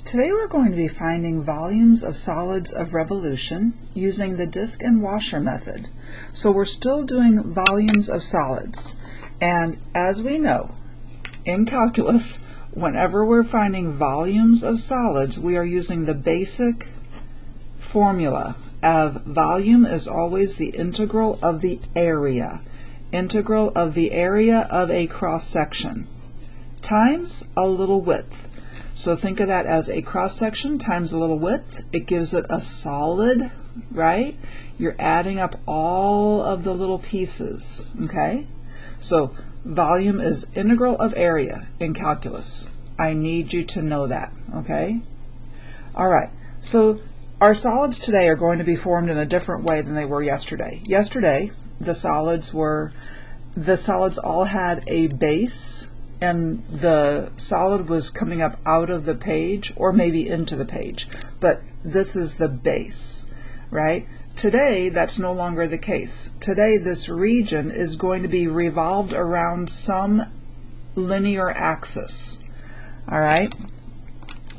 Today we're going to be finding volumes of solids of revolution using the disk and washer method. So we're still doing volumes of solids. And as we know, in calculus, whenever we're finding volumes of solids, we are using the basic formula of volume is always the integral of the area. Integral of the area of a cross-section times a little width. So think of that as a cross-section times a little width. It gives it a solid, right? You're adding up all of the little pieces, okay? So volume is integral of area in calculus. I need you to know that, okay? All right, so our solids today are going to be formed in a different way than they were yesterday. Yesterday, the solids all had a base, and the solid was coming up out of the page or maybe into the page, but this is the base, right? Today, that's no longer the case. Today, this region is going to be revolved around some linear axis, all right?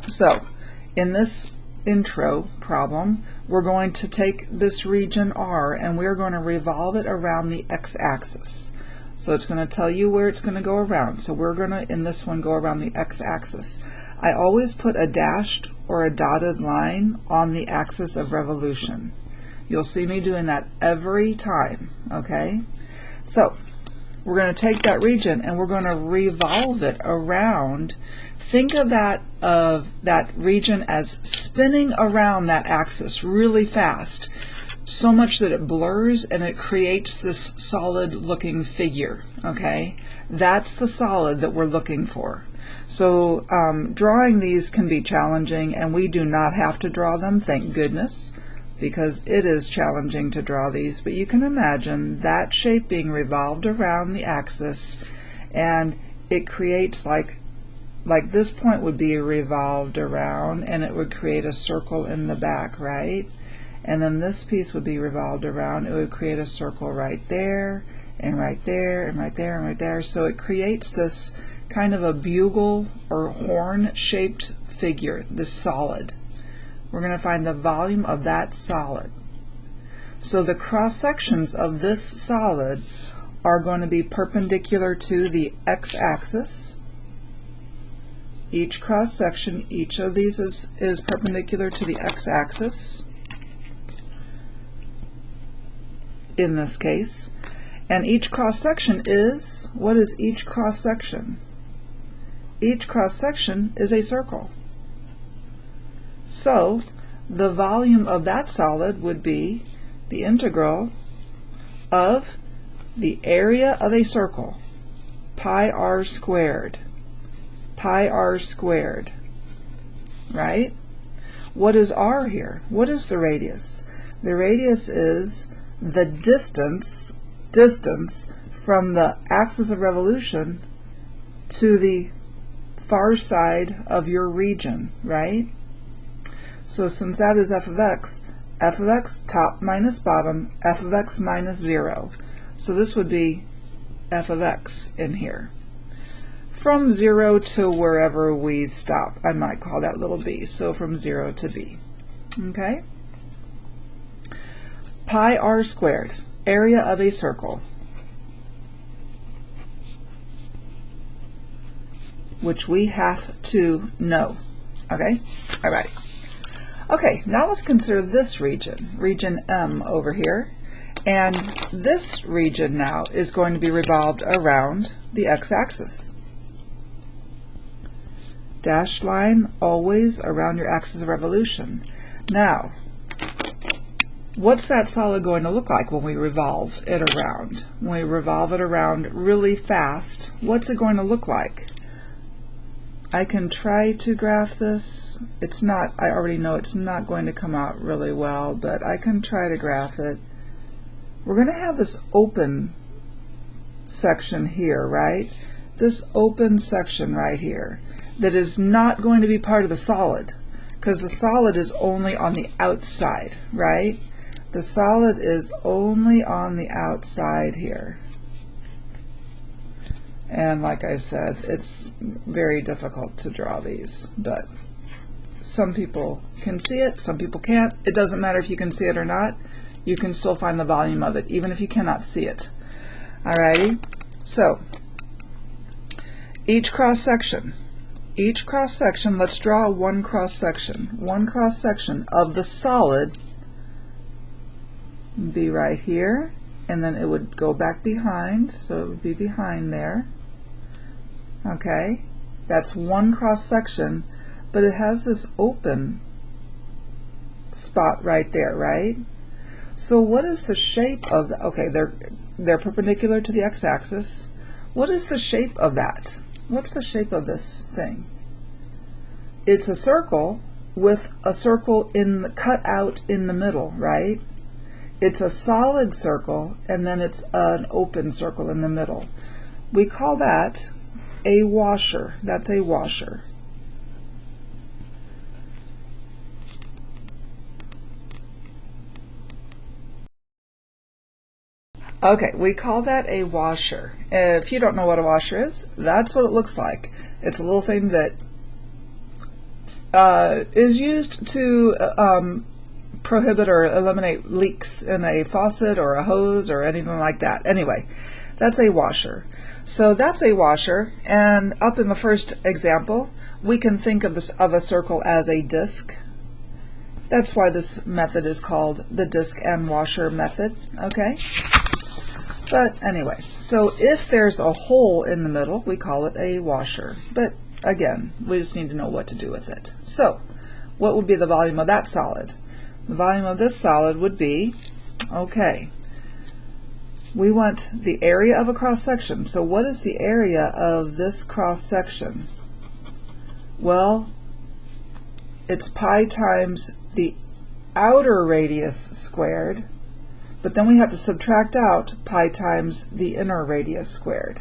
So, in this intro problem, we're going to take this region R and we're going to revolve it around the x-axis. So it's going to tell you where it's going to go around. So we're going to, in this one, go around the x-axis. I always put a dashed or a dotted line on the axis of revolution. You'll see me doing that every time, okay? So we're going to take that region and we're going to revolve it around. Think of that region as spinning around that axis really fast, so much that it blurs and it creates this solid looking figure, okay? That's the solid that we're looking for. So drawing these can be challenging, and we do not have to draw them, thank goodness, because it is challenging to draw these. But you can imagine that shape being revolved around the axis, and it creates like this point would be revolved around, and it would create a circle in the back, right? And then this piece would be revolved around. It would create a circle right there, and right there, and right there, and right there. So it creates this kind of a bugle or horn-shaped figure, this solid. We're going to find the volume of that solid. So the cross-sections of this solid are going to be perpendicular to the x-axis. Each cross-section, each of these is perpendicular to the x-axis in this case. And each cross-section is, what is each cross-section? Each cross-section is a circle. So the volume of that solid would be the integral of the area of a circle, pi r squared. Pi r squared, right? What is r here? What is the radius? The radius is the distance from the axis of revolution to the far side of your region, right? So since that is f of x top minus bottom, f of x minus 0. So this would be f of x in here. From 0 to wherever we stop. I might call that little b. So from 0 to b. Okay? Pi r squared, area of a circle, which we have to know. Okay? All right. Okay, now let's consider this region, region M over here. And this region now is going to be revolved around the x-axis. Dashed line always around your axis of revolution. Now, what's that solid going to look like when we revolve it around? When we revolve it around really fast, what's it going to look like? I can try to graph this. It's not, I already know it's not going to come out really well, but I can try to graph it. We're going to have this open section here, right? This open section right here that is not going to be part of the solid, because the solid is only on the outside, right? The solid is only on the outside here. And like I said, it's very difficult to draw these, but Some people can see it, some people can't. It doesn't matter if you can see it or not. You can still find the volume of it, even if you cannot see it. Alrighty, so each cross section, let's draw one cross section of the solid be right here, and then it would go back behind, so it would be behind there. Okay, that's one cross section, but it has this open spot right there, right? So what is the shape of the, okay, they're perpendicular to the x-axis. What is the shape of that? What's the shape of this thing? It's a circle with a circle cut out in the middle, right? It's a solid circle, and then it's an open circle in the middle. We call that a washer. That's a washer. Okay, we call that a washer. If you don't know what a washer is, that's what it looks like. It's a little thing that is used to prohibit or eliminate leaks in a faucet or a hose or anything like that. Anyway, that's a washer. So that's a washer, and up in the first example, we can think of a circle as a disc. That's why this method is called the disc and washer method, okay? But anyway, so if there's a hole in the middle, we call it a washer. But again, we just need to know what to do with it. So, what would be the volume of that solid? The volume of this solid would be, okay, we want the area of a cross section. So what is the area of this cross section? Well, it's pi times the outer radius squared, but then we have to subtract out pi times the inner radius squared.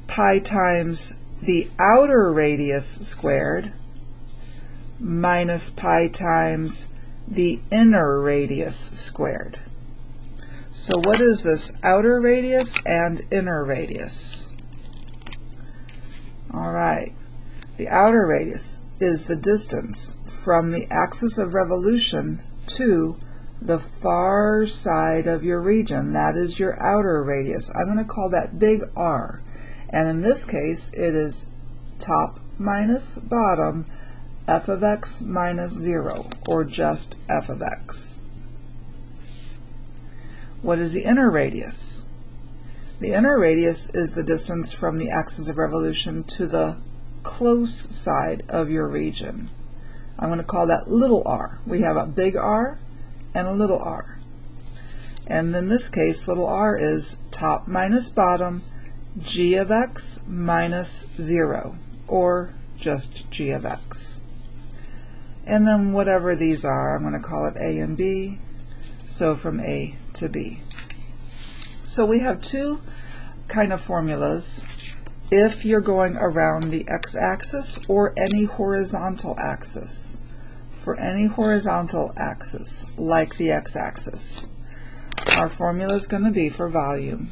Pi times the outer radius squared minus pi times the inner radius squared. So what is this outer radius and inner radius? All right, the outer radius is the distance from the axis of revolution to the far side of your region. That is your outer radius. I'm going to call that big R. And in this case, it is top minus bottom f of x minus 0, or just f of x. What is the inner radius? The inner radius is the distance from the axis of revolution to the close side of your region. I'm going to call that little r. We have a big R and a little r. And in this case, little r is top minus bottom g of x minus 0, or just g of x. And then whatever these are, I'm going to call it a and b, so from a to b. So we have two kind of formulas if you're going around the x-axis or any horizontal axis. For any horizontal axis, like the x-axis, our formula is going to be for volume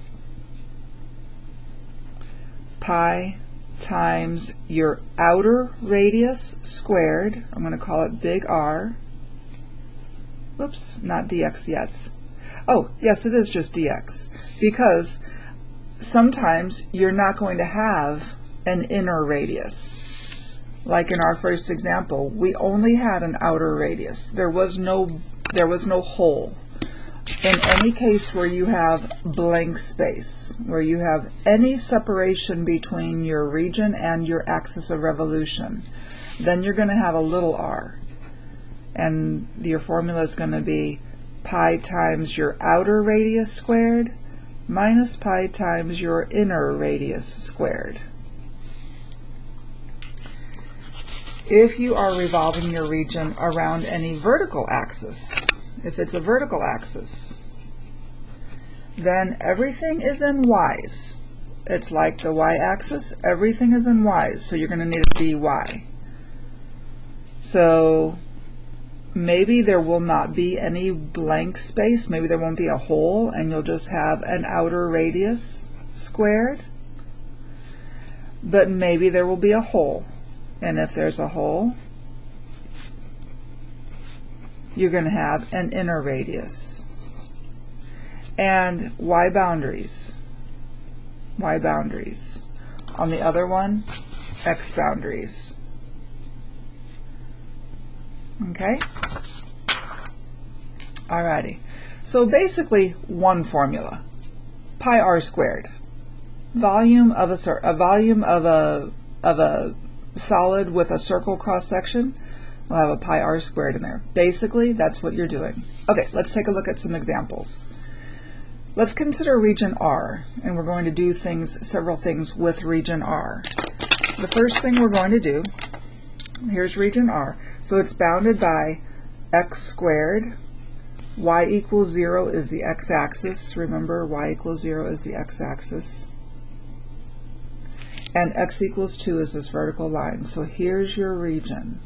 pi times your outer radius squared. I'm going to call it big R. Whoops, not dx yet. Oh, yes, it is just dx, because sometimes you're not going to have an inner radius. Like in our first example, we only had an outer radius. There was no hole. In any case where you have blank space, where you have any separation between your region and your axis of revolution, then you're going to have a little r. And your formula is going to be pi times your outer radius squared minus pi times your inner radius squared. If you are revolving your region around any vertical axis, if it's a vertical axis, then everything is in y's. It's like the y-axis, everything is in y's, so you're going to need a dy. So maybe there will not be any blank space, maybe there won't be a hole, and you'll just have an outer radius squared. But maybe there will be a hole, and if there's a hole, you're going to have an inner radius. And y boundaries. Y boundaries. On the other one, x boundaries. Okay? Alrighty. So basically one formula. Pi r squared. Volume of a solid with a circle cross section. We'll have a pi r squared in there. Basically, that's what you're doing. Okay, let's take a look at some examples. Let's consider region R, and we're going to do several things with region R. The first thing we're going to do, here's region R. So it's bounded by x squared. Y equals 0 is the x-axis. Remember, y equals 0 is the x-axis. And x equals 2 is this vertical line. So here's your region.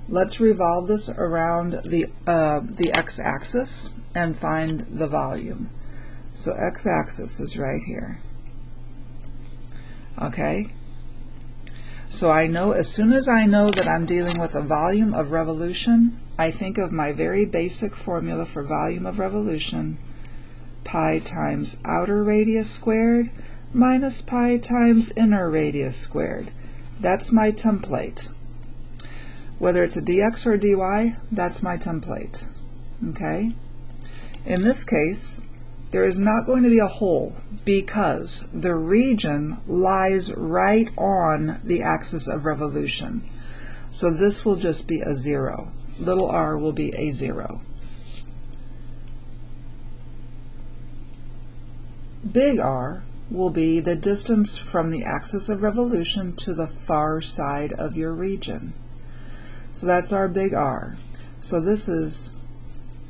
Let's revolve this around the x-axis and find the volume. So x-axis is right here. Okay? So I know, as soon as I know that I'm dealing with a volume of revolution, I think of my very basic formula for volume of revolution, pi times outer radius squared minus pi times inner radius squared. That's my template. Whether it's a dx or a dy, that's my template. Okay? In this case, there is not going to be a hole because the region lies right on the axis of revolution. So this will just be a 0. Little r will be a 0. Big R will be the distance from the axis of revolution to the far side of your region. So that's our big R. So this is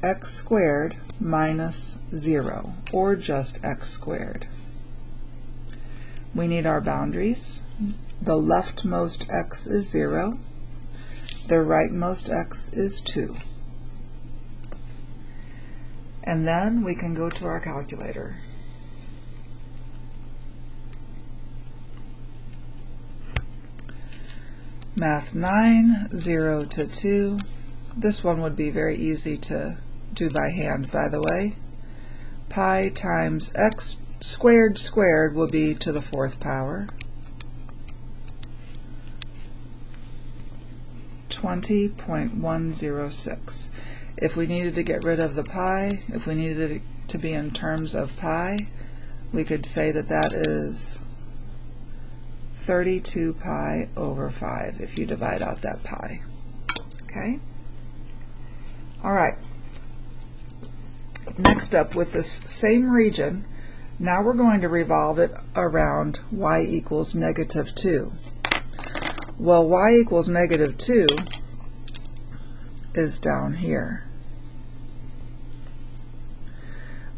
x squared minus 0, or just x squared. We need our boundaries. The leftmost x is 0. The rightmost x is 2. And then we can go to our calculator. Math 9, 0 to 2. This one would be very easy to do by hand, by the way. Pi times x squared squared will be to the 4th power. 20.106. If we needed to get rid of the pi, if we needed it to be in terms of pi, we could say that that is 32 pi over 5 if you divide out that pi. Okay? All right. Next up, with this same region, now we're going to revolve it around y equals negative 2. Well, y equals negative 2 is down here.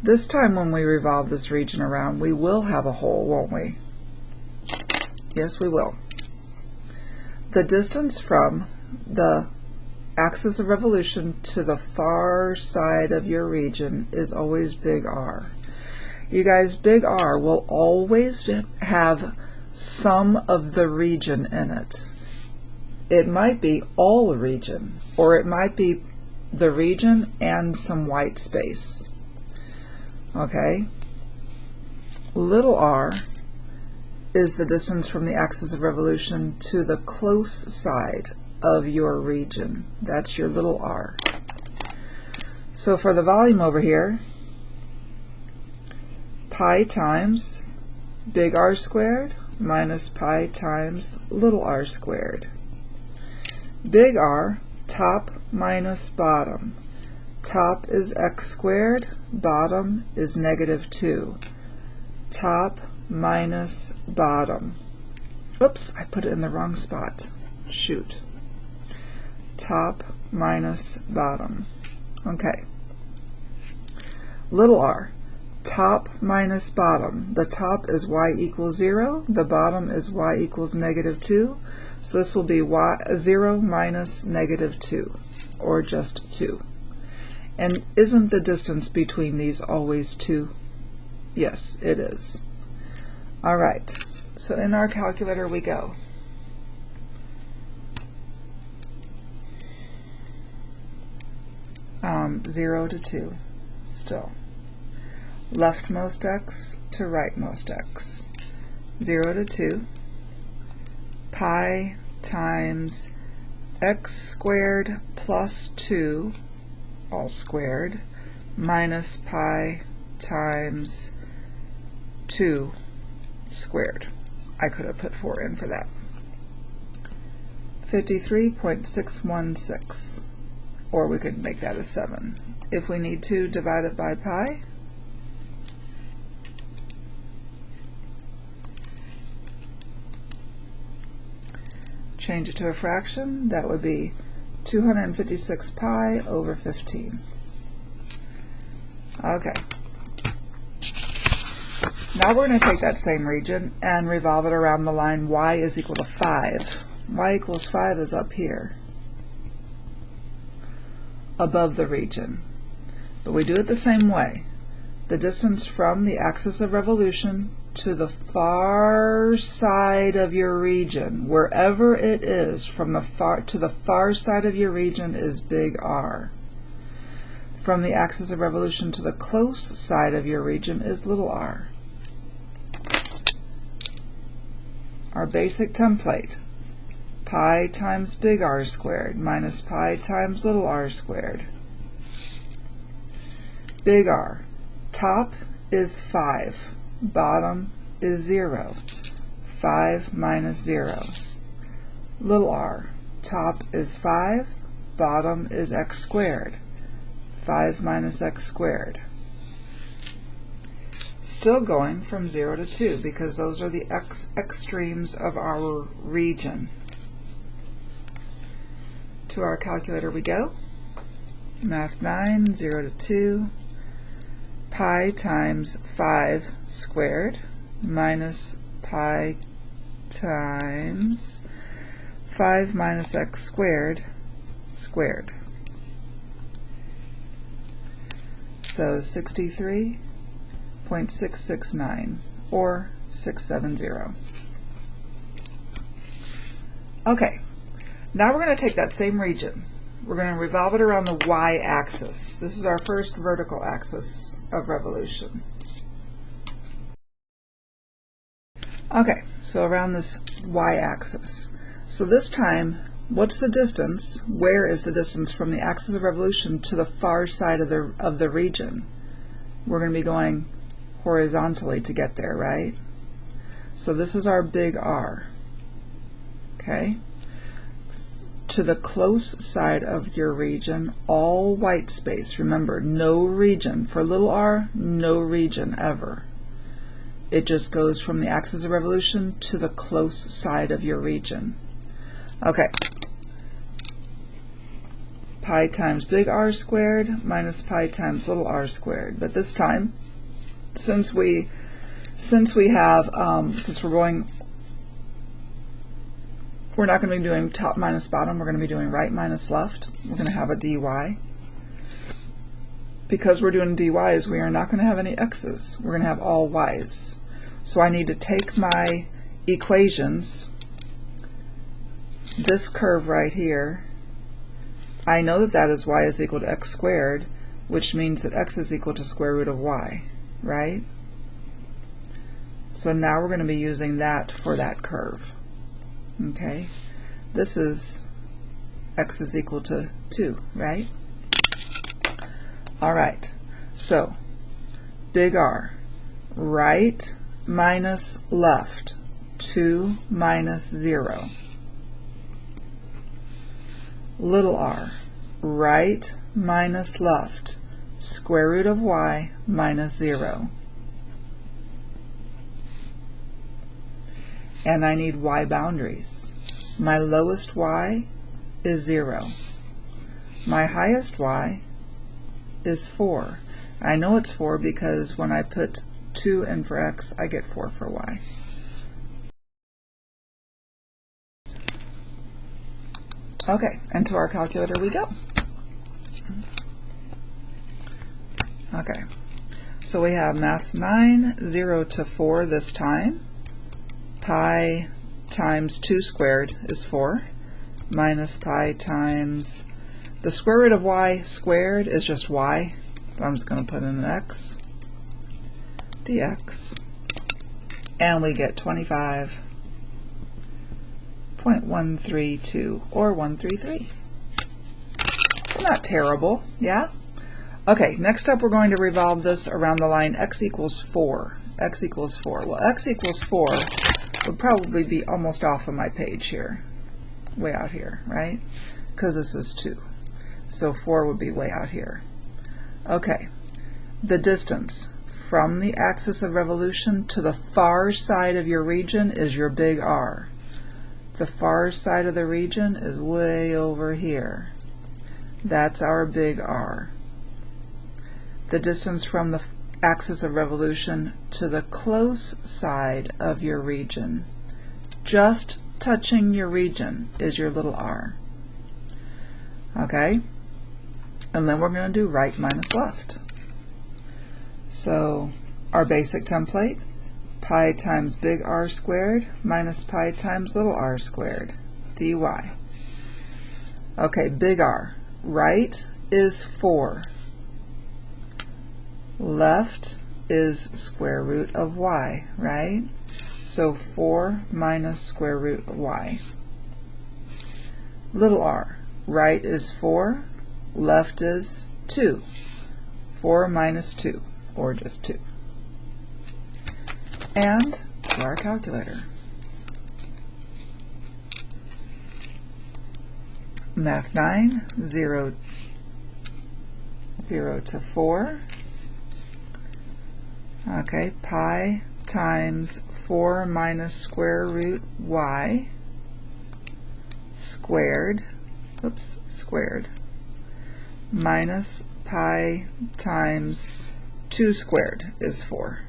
This time when we revolve this region around, we will have a hole, won't we? Yes, we will. The distance from the axis of revolution to the far side of your region is always big R. You guys, big R will always have some of the region in it. It might be all the region, or it might be the region and some white space. Okay? Little r is the distance from the axis of revolution to the close side of your region. That's your little r. So for the volume over here, pi times big R squared minus pi times little r squared. Big R, top minus bottom. Top is x squared, bottom is negative 2. Top minus bottom. Oops, I put it in the wrong spot. Shoot. Top minus bottom. Okay. Little r, top minus bottom. The top is y equals 0. The bottom is y equals negative 2. So this will be 0 minus negative 2, or just 2. And isn't the distance between these always 2? Yes, it is. All right, so in our calculator we go. from 0 to 2 still. Leftmost x to rightmost x. 0 to 2, pi times x squared plus 2 all squared minus pi times 2 squared. I could have put 4 in for that. 53.616, or we could make that a 7. If we need to, divide it by pi. Change it to a fraction, that would be 256 pi over 15. Okay. Now we're going to take that same region and revolve it around the line y is equal to 5. Y equals 5 is up here, above the region. But we do it the same way. The distance from the axis of revolution to the far side of your region, wherever it is, from the far to the far side of your region is big R. From the axis of revolution to the close side of your region is little r. Our basic template, pi times big R squared minus pi times little r squared. Big R, top is 5, bottom is 0. 5 minus 0. Little r, top is 5, bottom is x squared. 5 minus x squared. Still going from 0 to 2 because those are the x extremes of our region. To our calculator we go. Math 9, 0 to 2. Pi times 5 squared minus pi times 5 minus x squared squared. So 63.669 or 670. Okay, now we're going to take that same region. We're going to revolve it around the y-axis. This is our first vertical axis of revolution. Okay, so around this y-axis. So this time, what's the distance? Where is the distance from the axis of revolution to the far side of the region? We're going to be going horizontally to get there, right? So this is our big R. Okay? To the close side of your region, all white space. Remember, no region. For little r, no region ever. It just goes from the axis of revolution to the close side of your region. Okay. Pi times big R squared minus pi times little r squared. But this time, since we're not going to be doing top minus bottom, we're going to be doing right minus left. We're going to have a dy. Because we're doing dy's, we are not going to have any x's. We're going to have all y's. So I need to take my equations, this curve right here, I know that that is y is equal to x squared, which means that x is equal to square root of y, right? So now we're going to be using that for that curve. Okay, this is x is equal to 2, right? All right, so big R, right minus left, 2 minus 0. Little r, right minus left, square root of y minus 0. And I need y boundaries. My lowest y is 0. My highest y is 4. I know it's 4 because when I put 2 in for x, I get 4 for y. Okay, and to our calculator we go. Okay, so we have math 9, 0 to 4 this time. Pi times 2 squared is 4, minus pi times The square root of y squared is just y. So I'm just going to put in an x, dx, and we get 25.132 or 133. It's not terrible, yeah? Okay, next up we're going to revolve this around the line x equals 4. X equals 4. Well, x equals 4 would probably be almost off of my page here, way out here, right? Because this is 2. So 4 would be way out here. Okay, the distance from the axis of revolution to the far side of your region is your big R. The far side of the region is way over here. That's our big R. The distance from the axis of revolution to the close side of your region, just touching your region, is your little r. Okay? And then we're going to do right minus left. So our basic template, pi times big R squared minus pi times little r squared, dy. Okay, big R. Right is 4. Left is square root of y, right? So 4 minus square root of y. Little r. Right is 4. Left is 2. 4 minus 2, or just 2. And to our calculator. Math 9, 0 to 4. Okay, pi times 4 minus square root y squared, squared, minus pi times 2 squared is 4.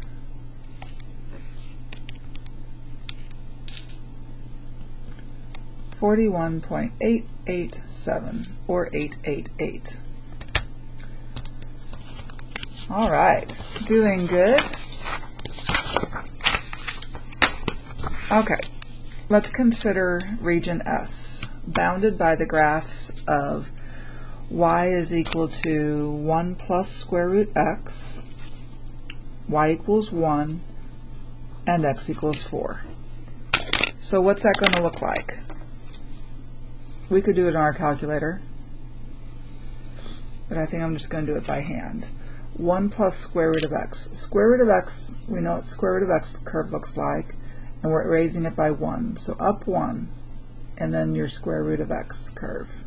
$41.887 or 888. All right, doing good. Okay, let's consider region S, bounded by the graphs of y is equal to 1 plus square root x, y equals 1, and x equals 4. So what's that going to look like? We could do it on our calculator, but I think I'm just going to do it by hand. 1 plus square root of x. Square root of x, we know what square root of x curve looks like, and we're raising it by 1. So up 1, and then your square root of x curve.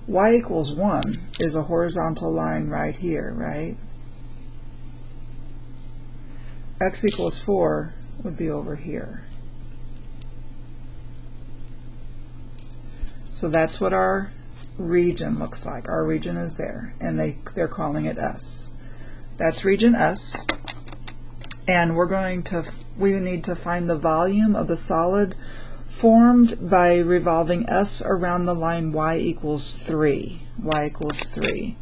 Y equals 1 is a horizontal line right here, right? X equals 4 would be over here. So that's what our region looks like. Our region is there, and they're calling it S. That's region S, and we need to find the volume of the solid formed by revolving S around the line y equals 3. Y equals 3.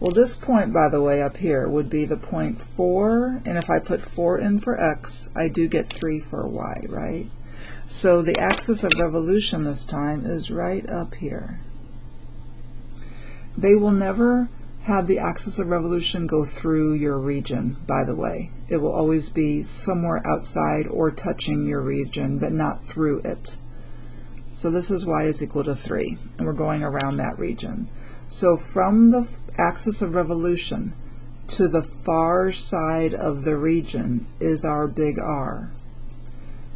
Well, this point, by the way, up here would be the point 4, and if I put 4 in for x, I do get 3 for y, right? So the axis of revolution this time is right up here. They will never have the axis of revolution go through your region, by the way. It will always be somewhere outside or touching your region, but not through it. So this is y is equal to 3, and we're going around that region. So from the axis of revolution to the far side of the region is our big R.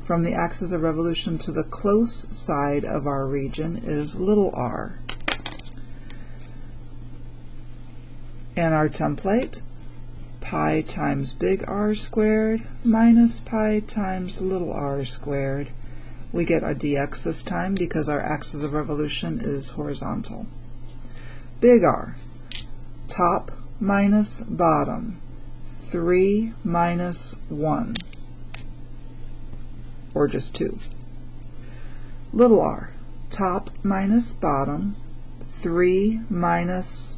From the axis of revolution to the close side of our region is little r. And our template, pi times big R squared minus pi times little r squared. We get our dx this time because our axis of revolution is horizontal. Big R, top minus bottom, 3 minus 1. Or just 2. Little r, top minus bottom, 3 minus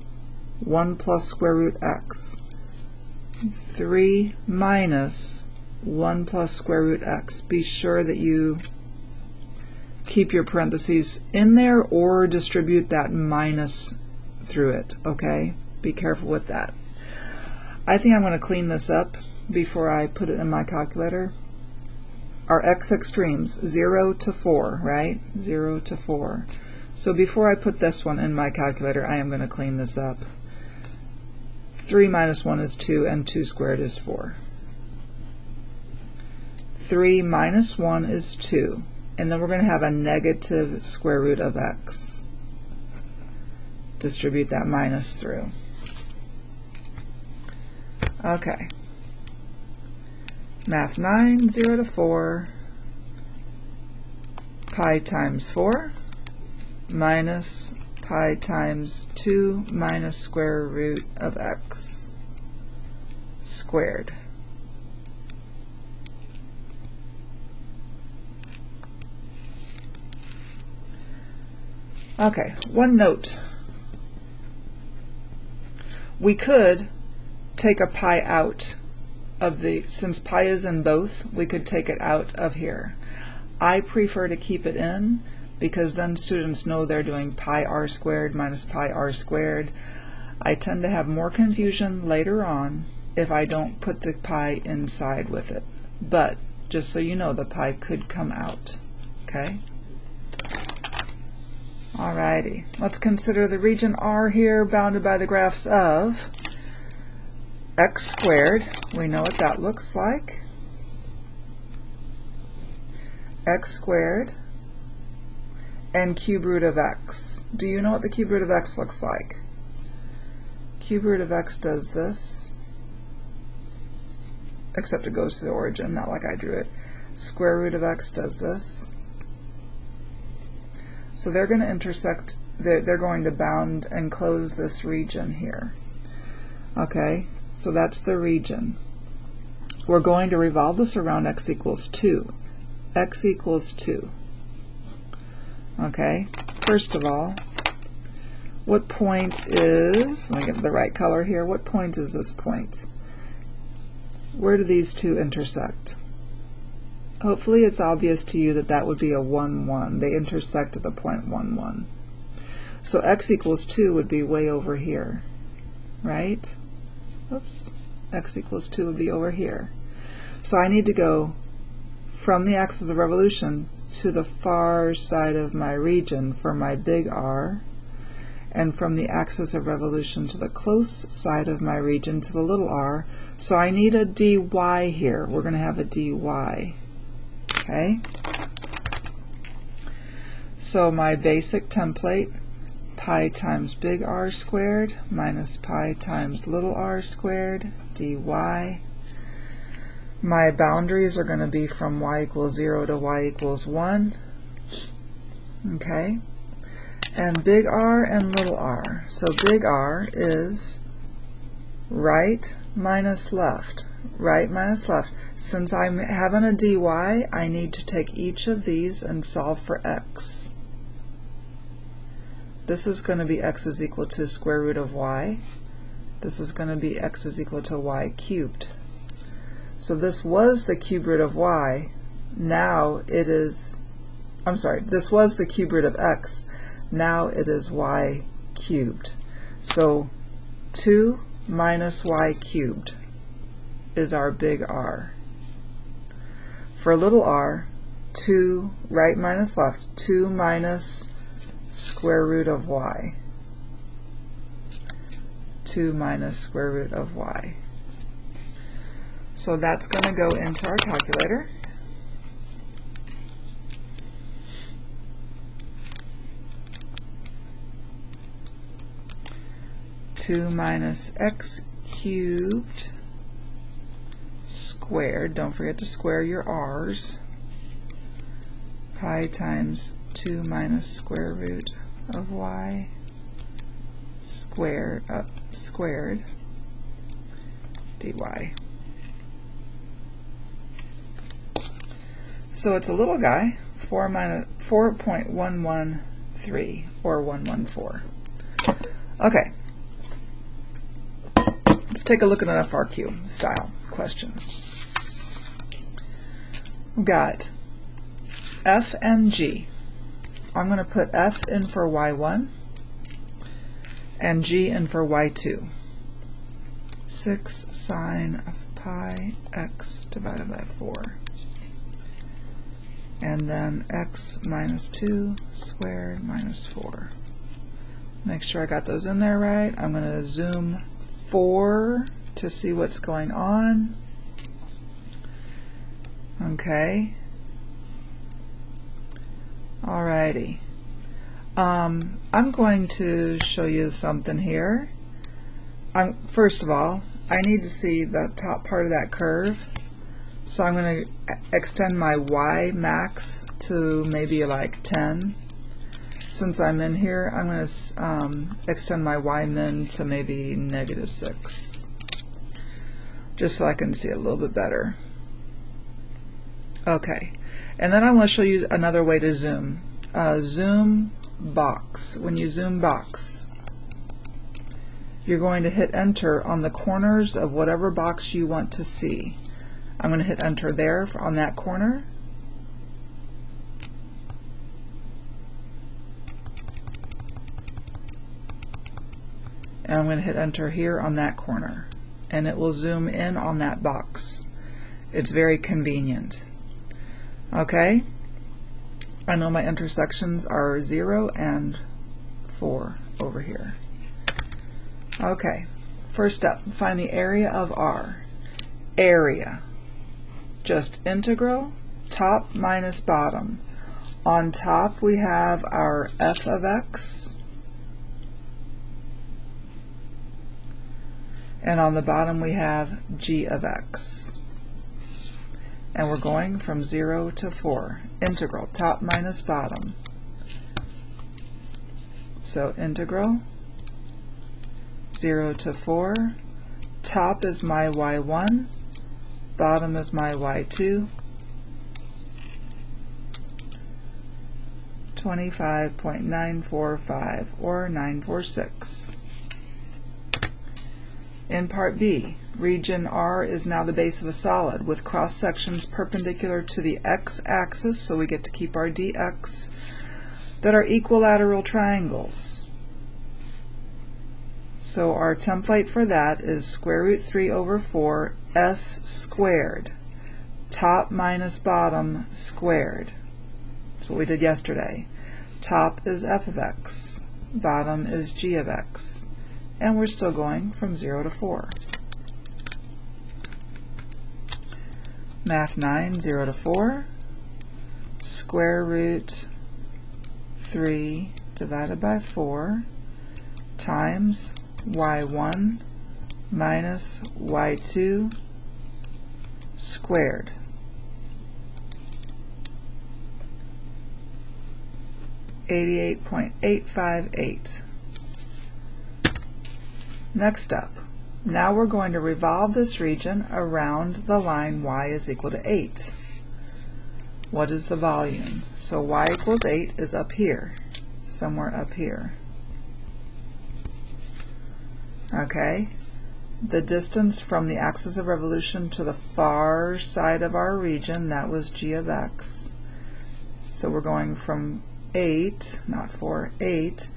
1 plus square root x. 3 minus 1 plus square root x. Be sure that you keep your parentheses in there or distribute that minus through it, okay? Be careful with that. I think I'm going to clean this up before I put it in my calculator. Our x extremes, 0 to 4, right? 0 to 4. So before I put this one in my calculator, I am going to clean this up. 3 minus 1 is 2, and 2 squared is 4. 3 minus 1 is 2. And then we're going to have a negative square root of x. Distribute that minus through. Okay. Math 9, 0 to 4. Pi times 4 minus pi times 2 minus square root of x squared. Okay, one note. We could take a pi out of the, since pi is in both, we could take it out of here. I prefer to keep it in because then students know they're doing pi r squared minus pi r squared. I tend to have more confusion later on if I don't put the pi inside with it. But just so you know, the pi could come out. Okay? Alrighty, let's consider the region R here bounded by the graphs of x squared. We know what that looks like. X squared and cube root of x. Do you know what the cube root of x looks like? Cube root of x does this, except it goes to the origin, not like I drew it. Square root of x does this. So they're going to intersect, they're going to bound and close this region here. Okay, so that's the region. We're going to revolve this around x equals 2. X equals 2. Okay, first of all, what point is, let me get the right color here, what point is this point? Where do these two intersect? Hopefully it's obvious to you that that would be a 1, 1. They intersect at the point 1, 1. So x equals 2 would be way over here, right? Oops. X equals 2 would be over here. So I need to go from the axis of revolution to the far side of my region for my big R, and from the axis of revolution to the close side of my region to the little r. So I need a dy here. We're going to have a dy. Okay? So my basic template, pi times big R squared minus pi times little r squared dy. My boundaries are going to be from y equals 0 to y equals 1. Okay? And big R and little r. So big R is right minus left. Right minus left. Since I'm having a dy, I need to take each of these and solve for x. This is going to be x is equal to square root of y. This is going to be x is equal to y cubed. So this was the cube root of y. Now it is, I'm sorry, this was the cube root of x. Now it is y cubed. So 2 minus y cubed is our big R. For little r, 2 right minus left, 2 minus square root of y. 2 minus square root of y. So that's going to go into our calculator. Two minus x cubed squared, don't forget to square your r's, pi times 2 minus square root of y squared dy. So it's a little guy, 4.113 or 114. Okay. Let's take a look at an FRQ style question. We've got f and g. I'm going to put f in for y1 and g in for y2. 6 sine of pi x divided by 4. And then x minus 2 squared minus 4. Make sure I got those in there right. I'm going to zoom 4 to see what's going on. Okay. Alrighty. I'm going to show you something here. First of all, I need to see the top part of that curve. So I'm going to extend my y max to maybe like 10. Since I'm in here, I'm going to extend my y min to maybe -6. Just so I can see it a little bit better. Okay. And then I want to show you another way to zoom. Zoom box. When you zoom box, you're going to hit enter on the corners of whatever box you want to see. I'm going to hit enter there on that corner. And I'm going to hit enter here on that corner. And it will zoom in on that box. It's very convenient. Okay? I know my intersections are 0 and 4 over here. Okay, first up, find the area of R. Area. Just integral, top minus bottom. On top we have our f of x. And on the bottom we have g of x. And we're going from 0 to 4. Integral, top minus bottom. So integral, 0 to 4. Top is my y1. Bottom is my y2. 25.945 or 946. In part B, region R is now the base of a solid with cross sections perpendicular to the x-axis, so we get to keep our dx, that are equilateral triangles. So our template for that is square root 3 over 4 s squared, top minus bottom squared. That's what we did yesterday. Top is f of x, bottom is g of x. And we're still going from 0 to 4. Math 9, 0 to 4. Square root 3 divided by 4 times y1 minus y2 squared. $88.858. Next up, now we're going to revolve this region around the line y is equal to 8. What is the volume? So y equals 8 is up here, somewhere up here. Okay, the distance from the axis of revolution to the far side of our region, that was g of x. So we're going from 8, not 4, 8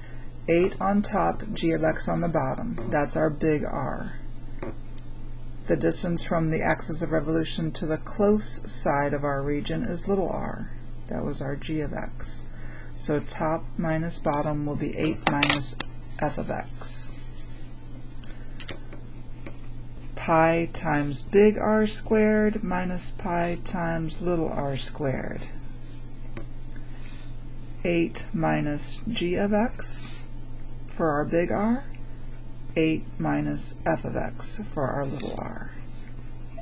on top, g of x on the bottom. That's our big R. The distance from the axis of revolution to the close side of our region is little r. That was our g of x. So top minus bottom will be 8 minus f of x. Pi times big R squared minus pi times little r squared. 8 minus g of x for our big R, 8 minus f of x for our little r,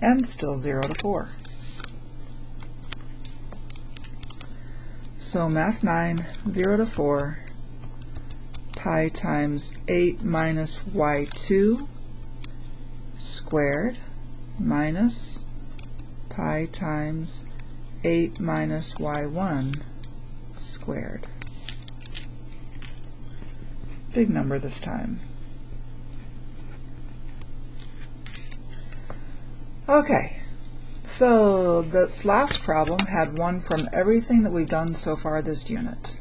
and still 0 to 4. So Math 9, 0 to 4, pi times 8 minus y2 squared minus pi times 8 minus y1 squared. Big number this time. Okay, so this last problem had one from everything that we've done so far this unit.